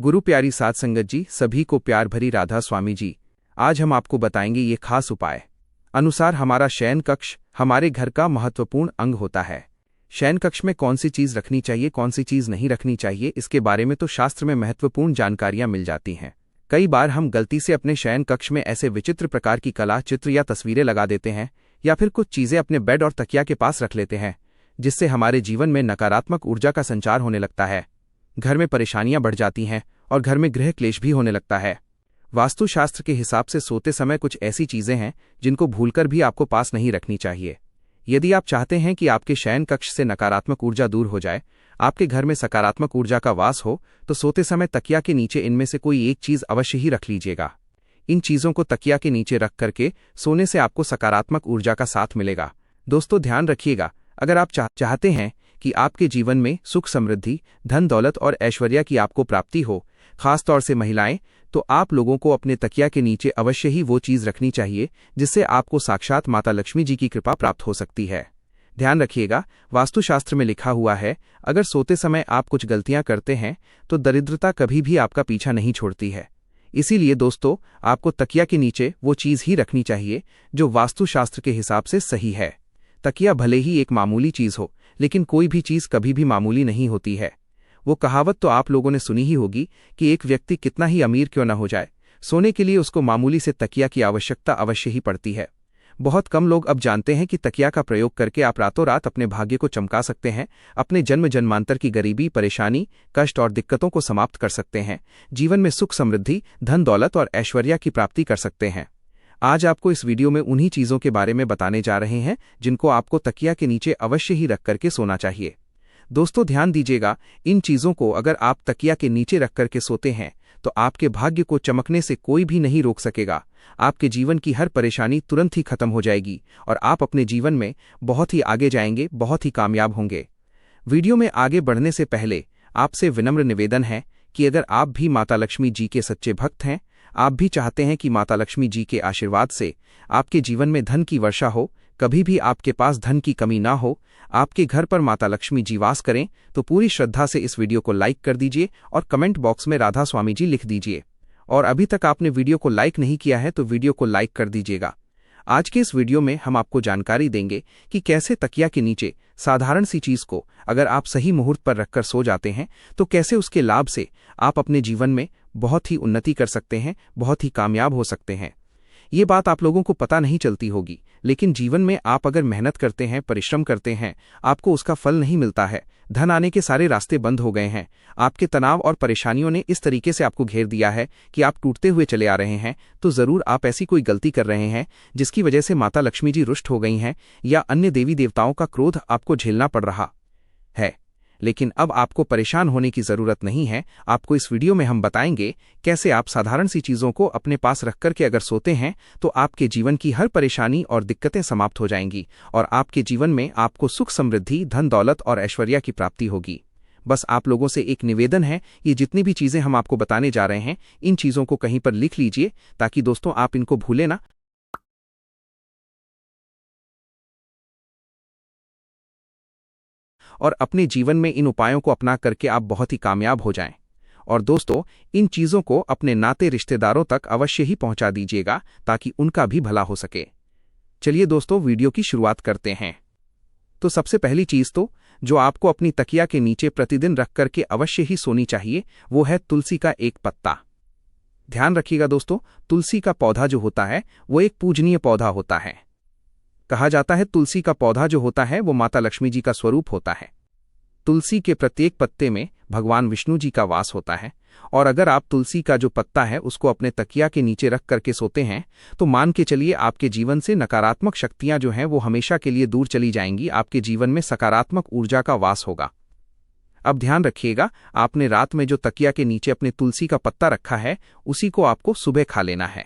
गुरु प्यारी साध संगत जी, सभी को प्यार भरी राधा स्वामी जी। आज हम आपको बताएंगे ये खास उपाय। अनुसार हमारा शयन कक्ष हमारे घर का महत्वपूर्ण अंग होता है। शयन कक्ष में कौन सी चीज रखनी चाहिए, कौन सी चीज नहीं रखनी चाहिए, इसके बारे में तो शास्त्र में महत्वपूर्ण जानकारियां मिल जाती हैं। कई बार हम गलती से अपने शयन कक्ष में ऐसे विचित्र प्रकार की कला, चित्र या तस्वीरें लगा देते हैं, या फिर कुछ चीजें अपने बेड और तकिया के पास रख लेते हैं, जिससे हमारे जीवन में नकारात्मक ऊर्जा का संचार होने लगता है। घर में परेशानियां बढ़ जाती हैं और घर में गृह क्लेश भी होने लगता है। वास्तुशास्त्र के हिसाब से सोते समय कुछ ऐसी चीजें हैं जिनको भूलकर भी आपको पास नहीं रखनी चाहिए। यदि आप चाहते हैं कि आपके शयन कक्ष से नकारात्मक ऊर्जा दूर हो जाए, आपके घर में सकारात्मक ऊर्जा का वास हो, तो सोते समय तकिया के नीचे इनमें से कोई एक चीज अवश्य ही रख लीजिएगा। इन चीजों को तकिया के नीचे रख करके सोने से आपको सकारात्मक ऊर्जा का साथ मिलेगा। दोस्तों, ध्यान रखिएगा, अगर आप चाहते हैं कि आपके जीवन में सुख, समृद्धि, धन दौलत और ऐश्वर्य की आपको प्राप्ति हो, खासतौर से महिलाएं, तो आप लोगों को अपने तकिया के नीचे अवश्य ही वो चीज रखनी चाहिए जिससे आपको साक्षात माता लक्ष्मी जी की कृपा प्राप्त हो सकती है। ध्यान रखिएगा, वास्तुशास्त्र में लिखा हुआ है, अगर सोते समय आप कुछ गलतियां करते हैं तो दरिद्रता कभी भी आपका पीछा नहीं छोड़ती है। इसीलिए दोस्तों, आपको तकिया के नीचे वो चीज ही रखनी चाहिए जो वास्तुशास्त्र के हिसाब से सही है। तकिया भले ही एक मामूली चीज हो, लेकिन कोई भी चीज कभी भी मामूली नहीं होती है। वो कहावत तो आप लोगों ने सुनी ही होगी कि एक व्यक्ति कितना ही अमीर क्यों न हो जाए, सोने के लिए उसको मामूली से तकिया की आवश्यकता अवश्य ही पड़ती है। बहुत कम लोग अब जानते हैं कि तकिया का प्रयोग करके आप रातों रात अपने भाग्य को चमका सकते हैं, अपने जन्म जन्मांतर की गरीबी, परेशानी, कष्ट और दिक्कतों को समाप्त कर सकते हैं, जीवन में सुख, समृद्धि, धन दौलत और ऐश्वर्य की प्राप्ति कर सकते हैं। आज आपको इस वीडियो में उन्हीं चीजों के बारे में बताने जा रहे हैं जिनको आपको तकिया के नीचे अवश्य ही रख करके सोना चाहिए। दोस्तों, ध्यान दीजिएगा, इन चीजों को अगर आप तकिया के नीचे रख करके सोते हैं तो आपके भाग्य को चमकने से कोई भी नहीं रोक सकेगा। आपके जीवन की हर परेशानी तुरंत ही खत्म हो जाएगी और आप अपने जीवन में बहुत ही आगे जाएंगे, बहुत ही कामयाब होंगे। वीडियो में आगे बढ़ने से पहले आपसे विनम्र निवेदन है कि अगर आप भी माता लक्ष्मी जी के सच्चे भक्त हैं, आप भी चाहते हैं कि माता लक्ष्मी जी के आशीर्वाद से आपके जीवन में धन की वर्षा हो, कभी भी आपके पास धन की कमी ना हो, आपके घर पर माता लक्ष्मी जी वास करें, तो पूरी श्रद्धा से इस वीडियो को लाइक कर दीजिए और कमेंट बॉक्स में राधा स्वामी जी लिख दीजिए। और अभी तक आपने वीडियो को लाइक नहीं किया है तो वीडियो को लाइक कर दीजिएगा। आज के इस वीडियो में हम आपको जानकारी देंगे कि कैसे तकिया के नीचे साधारण सी चीज को अगर आप सही मुहूर्त पर रखकर सो जाते हैं तो कैसे उसके लाभ से आप अपने जीवन में बहुत ही उन्नति कर सकते हैं, बहुत ही कामयाब हो सकते हैं। ये बात आप लोगों को पता नहीं चलती होगी, लेकिन जीवन में आप अगर मेहनत करते हैं, परिश्रम करते हैं, आपको उसका फल नहीं मिलता है, धन आने के सारे रास्ते बंद हो गए हैं, आपके तनाव और परेशानियों ने इस तरीके से आपको घेर दिया है कि आप टूटते हुए चले आ रहे हैं, तो जरूर आप ऐसी कोई गलती कर रहे हैं जिसकी वजह से माता लक्ष्मी जी रुष्ट हो गई हैं या अन्य देवी देवताओं का क्रोध आपको झेलना पड़ रहा है। लेकिन अब आपको परेशान होने की जरूरत नहीं है। आपको इस वीडियो में हम बताएंगे कैसे आप साधारण सी चीजों को अपने पास रख करके अगर सोते हैं तो आपके जीवन की हर परेशानी और दिक्कतें समाप्त हो जाएंगी और आपके जीवन में आपको सुख, समृद्धि, धन दौलत और ऐश्वर्य की प्राप्ति होगी। बस आप लोगों से एक निवेदन है, ये जितनी भी चीजें हम आपको बताने जा रहे हैं, इन चीजों को कहीं पर लिख लीजिए ताकि दोस्तों आप इनको भूलें ना। और अपने जीवन में इन उपायों को अपना करके आप बहुत ही कामयाब हो जाएं। और दोस्तों, इन चीजों को अपने नाते रिश्तेदारों तक अवश्य ही पहुंचा दीजिएगा ताकि उनका भी भला हो सके। चलिए दोस्तों, वीडियो की शुरुआत करते हैं। तो सबसे पहली चीज तो जो आपको अपनी तकिया के नीचे प्रतिदिन रख करके अवश्य ही सोनी चाहिए, वो है तुलसी का एक पत्ता। ध्यान रखिएगा दोस्तों, तुलसी का पौधा जो होता है वो एक पूजनीय पौधा होता है। कहा जाता है तुलसी का पौधा जो होता है वो माता लक्ष्मी जी का स्वरूप होता है। तुलसी के प्रत्येक पत्ते में भगवान विष्णु जी का वास होता है। और अगर आप तुलसी का जो पत्ता है उसको अपने तकिया के नीचे रख करके सोते हैं तो मान के चलिए आपके जीवन से नकारात्मक शक्तियां जो हैं वो हमेशा के लिए दूर चली जाएंगी, आपके जीवन में सकारात्मक ऊर्जा का वास होगा। अब ध्यान रखिएगा, आपने रात में जो तकिया के नीचे अपने तुलसी का पत्ता रखा है उसी को आपको सुबह खा लेना है।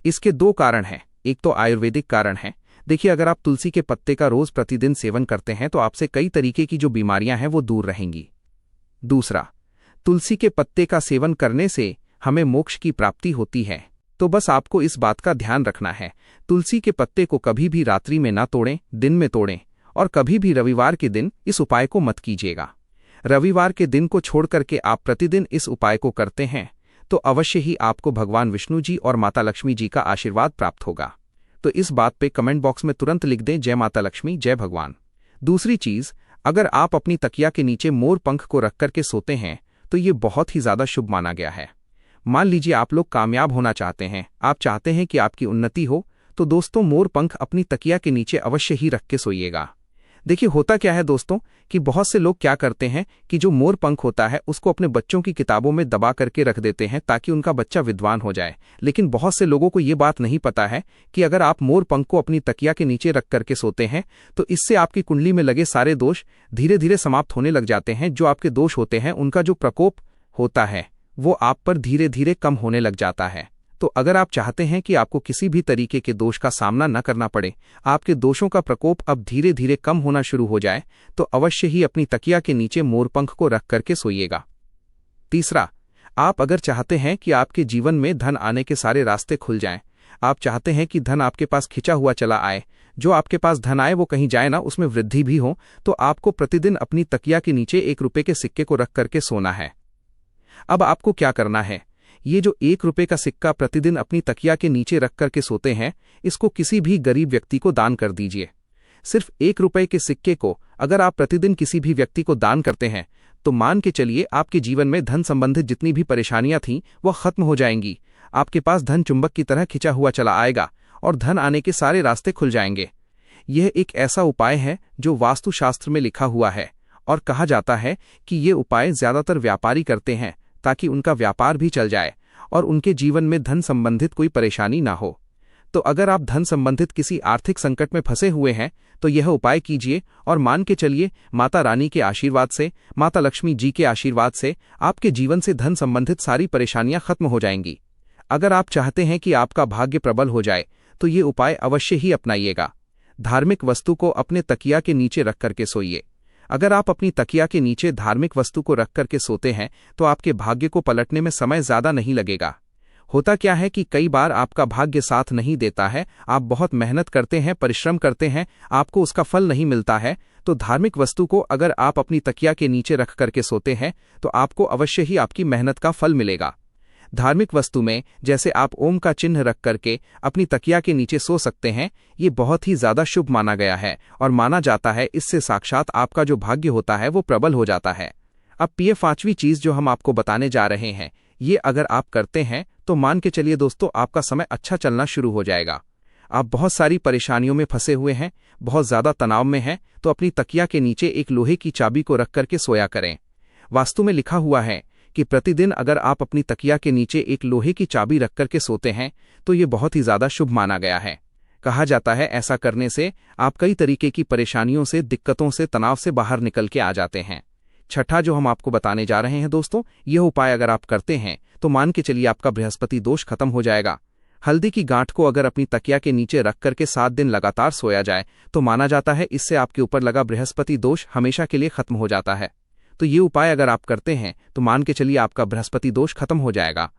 इसके दो कारण हैं। एक तो आयुर्वेदिक कारण है। देखिए, अगर आप तुलसी के पत्ते का रोज प्रतिदिन सेवन करते हैं तो आपसे कई तरीके की जो बीमारियां हैं वो दूर रहेंगी। दूसरा, तुलसी के पत्ते का सेवन करने से हमें मोक्ष की प्राप्ति होती है। तो बस आपको इस बात का ध्यान रखना है, तुलसी के पत्ते को कभी भी रात्रि में ना तोड़ें, दिन में तोड़ें, और कभी भी रविवार के दिन इस उपाय को मत कीजिएगा। रविवार के दिन को छोड़ करके आप प्रतिदिन इस उपाय को करते हैं तो अवश्य ही आपको भगवान विष्णु जी और माता लक्ष्मी जी का आशीर्वाद प्राप्त होगा। तो इस बात पे कमेंट बॉक्स में तुरंत लिख दें, जय माता लक्ष्मी, जय भगवान। दूसरी चीज, अगर आप अपनी तकिया के नीचे मोर पंख को रख करके सोते हैं तो ये बहुत ही ज्यादा शुभ माना गया है। मान लीजिए आप लोग कामयाब होना चाहते हैं, आप चाहते हैं कि आपकी उन्नति हो, तो दोस्तों मोर पंख अपनी तकिया के नीचे अवश्य ही रख के सोइएगा। देखिए होता क्या है दोस्तों कि बहुत से लोग क्या करते हैं कि जो मोर पंख होता है उसको अपने बच्चों की किताबों में दबा करके रख देते हैं ताकि उनका बच्चा विद्वान हो जाए। लेकिन बहुत से लोगों को ये बात नहीं पता है कि अगर आप मोर पंख को अपनी तकिया के नीचे रख करके सोते हैं तो इससे आपकी कुंडली में लगे सारे दोष धीरे धीरे समाप्त होने लग जाते हैं। जो आपके दोष होते हैं उनका जो प्रकोप होता है वो आप पर धीरे धीरे कम होने लग जाता है। तो अगर आप चाहते हैं कि आपको किसी भी तरीके के दोष का सामना न करना पड़े, आपके दोषों का प्रकोप अब धीरे धीरे कम होना शुरू हो जाए, तो अवश्य ही अपनी तकिया के नीचे मोरपंख को रख करके सोइएगा। तीसरा, आप अगर चाहते हैं कि आपके जीवन में धन आने के सारे रास्ते खुल जाएं, आप चाहते हैं कि धन आपके पास खिंचा हुआ चला आए, जो आपके पास धन आए वो कहीं जाए ना, उसमें वृद्धि भी हो, तो आपको प्रतिदिन अपनी तकिया के नीचे 1 रुपए के सिक्के को रख करके सोना है। अब आपको क्या करना है, ये जो 1 रुपए का सिक्का प्रतिदिन अपनी तकिया के नीचे रख करके सोते हैं, इसको किसी भी गरीब व्यक्ति को दान कर दीजिए। सिर्फ 1 रुपए के सिक्के को अगर आप प्रतिदिन किसी भी व्यक्ति को दान करते हैं तो मान के चलिए आपके जीवन में धन संबंधित जितनी भी परेशानियां थीं वह खत्म हो जाएंगी। आपके पास धन चुंबक की तरह खिंचा हुआ चला आएगा और धन आने के सारे रास्ते खुल जाएंगे। यह एक ऐसा उपाय है जो वास्तुशास्त्र में लिखा हुआ है और कहा जाता है कि ये उपाय ज्यादातर व्यापारी करते हैं ताकि उनका व्यापार भी चल जाए और उनके जीवन में धन संबंधित कोई परेशानी ना हो। तो अगर आप धन संबंधित किसी आर्थिक संकट में फंसे हुए हैं तो यह उपाय कीजिए और मान के चलिए माता रानी के आशीर्वाद से, माता लक्ष्मी जी के आशीर्वाद से आपके जीवन से धन संबंधित सारी परेशानियां खत्म हो जाएंगी। अगर आप चाहते हैं कि आपका भाग्य प्रबल हो जाए तो ये उपाय अवश्य ही अपनाइएगा। धार्मिक वस्तु को अपने तकिया के नीचे रख करके सोइए। अगर आप अपनी तकिया के नीचे धार्मिक वस्तु को रख करके सोते हैं तो आपके भाग्य को पलटने में समय ज्यादा नहीं लगेगा। होता क्या है कि कई बार आपका भाग्य साथ नहीं देता है, आप बहुत मेहनत करते हैं, परिश्रम करते हैं, आपको उसका फल नहीं मिलता है, तो धार्मिक वस्तु को अगर आप अपनी तकिया के नीचे रख करके सोते हैं तो आपको अवश्य ही आपकी मेहनत का फल मिलेगा। धार्मिक वस्तु में जैसे आप ओम का चिन्ह रख करके अपनी तकिया के नीचे सो सकते हैं, ये बहुत ही ज्यादा शुभ माना गया है और माना जाता है इससे साक्षात आपका जो भाग्य होता है वो प्रबल हो जाता है। अब ये 5वीं चीज जो हम आपको बताने जा रहे हैं, ये अगर आप करते हैं तो मान के चलिए दोस्तों आपका समय अच्छा चलना शुरू हो जाएगा। आप बहुत सारी परेशानियों में फंसे हुए हैं, बहुत ज्यादा तनाव में हैं, तो अपनी तकिया के नीचे एक लोहे की चाबी को रख करके सोया करें। वास्तु में लिखा हुआ है कि प्रतिदिन अगर आप अपनी तकिया के नीचे एक लोहे की चाबी रख करके सोते हैं तो ये बहुत ही ज्यादा शुभ माना गया है। कहा जाता है ऐसा करने से आप कई तरीके की परेशानियों से, दिक्कतों से, तनाव से बाहर निकल के आ जाते हैं। छठा जो हम आपको बताने जा रहे हैं दोस्तों, यह उपाय अगर आप करते हैं तो मान के चलिए आपका बृहस्पति दोष खत्म हो जाएगा। हल्दी की गांठ को अगर अपनी तकिया के नीचे रख करके 7 दिन लगातार सोया जाए तो माना जाता है इससे आपके ऊपर लगा बृहस्पति दोष हमेशा के लिए खत्म हो जाता है। तो ये उपाय अगर आप करते हैं तो मान के चलिए आपका बृहस्पति दोष खत्म हो जाएगा।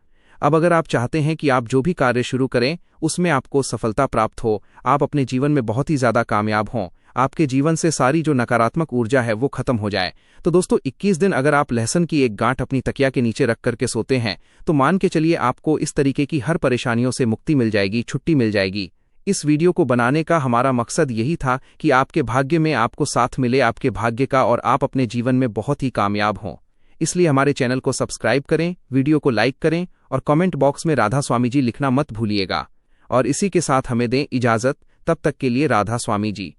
अब अगर आप चाहते हैं कि आप जो भी कार्य शुरू करें उसमें आपको सफलता प्राप्त हो, आप अपने जीवन में बहुत ही ज्यादा कामयाब हों, आपके जीवन से सारी जो नकारात्मक ऊर्जा है वो खत्म हो जाए, तो दोस्तों 21 दिन अगर आप लहसुन की एक गांठ अपनी तकिया के नीचे रख करके सोते हैं तो मान के चलिए आपको इस तरीके की हर परेशानियों से मुक्ति मिल जाएगी, छुट्टी मिल जाएगी। इस वीडियो को बनाने का हमारा मकसद यही था कि आपके भाग्य में आपको साथ मिले आपके भाग्य का और आप अपने जीवन में बहुत ही कामयाब हों। इसलिए हमारे चैनल को सब्सक्राइब करें, वीडियो को लाइक करें और कमेंट बॉक्स में राधा स्वामी जी लिखना मत भूलिएगा। और इसी के साथ हमें दें इजाजत, तब तक के लिए राधा स्वामी जी।